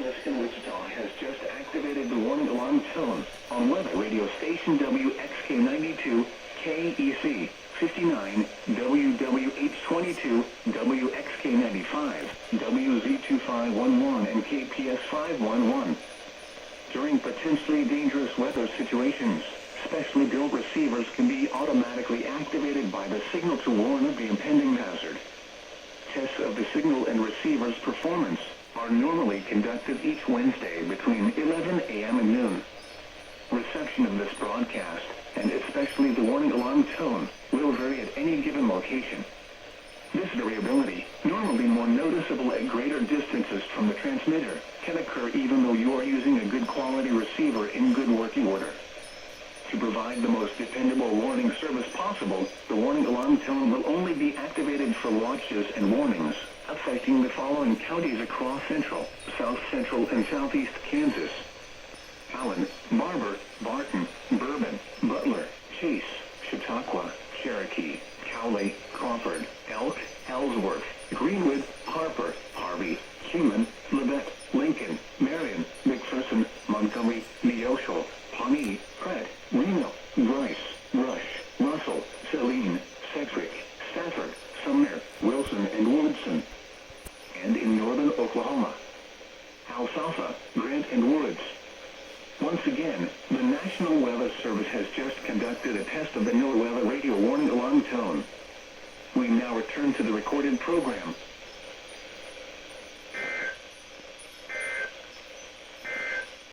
in Wichita has just activated the warning alarm tone on weather radio station WXK92, KEC 59, WWH22, WXK95, WZ2511, and KPS511. During potentially dangerous weather situations, specially built receivers can be automatically activated by the signal to warn of the impending hazard. Tests of the signal and receiver's performance are normally conducted each Wednesday between 11 a.m. and noon. Reception of this broadcast, and especially the warning alarm tone, will vary at any given location. This variability, normally more noticeable at greater distances from the transmitter, can occur even though you are using a good quality receiver in good working order. To provide the most dependable warning service possible, the warning alarm tone will only be activated for watches and warnings affecting the following counties across central, south central, and southeast Kansas: Allen, Barber, Barton, Bourbon, Butler, Chase, Chautauqua, Cherokee, Cowley, Crawford, Elk, Ellsworth, Greenwood, Harper, Harvey, Human, Labette, Lincoln, Marion, McPherson, Montgomery, Neosho, Pawnee, Pratt, Reno, Bryce, Rush, Russell, Saline, Sedgwick, Stafford, Sumner, Wilson, and Woodson. And in northern Oklahoma, Alfalfa, Grant, and Woods. Once again, the National Weather Service has just conducted a test of the NOAA Weather Radio warning alarm tone. We now return to the recorded program.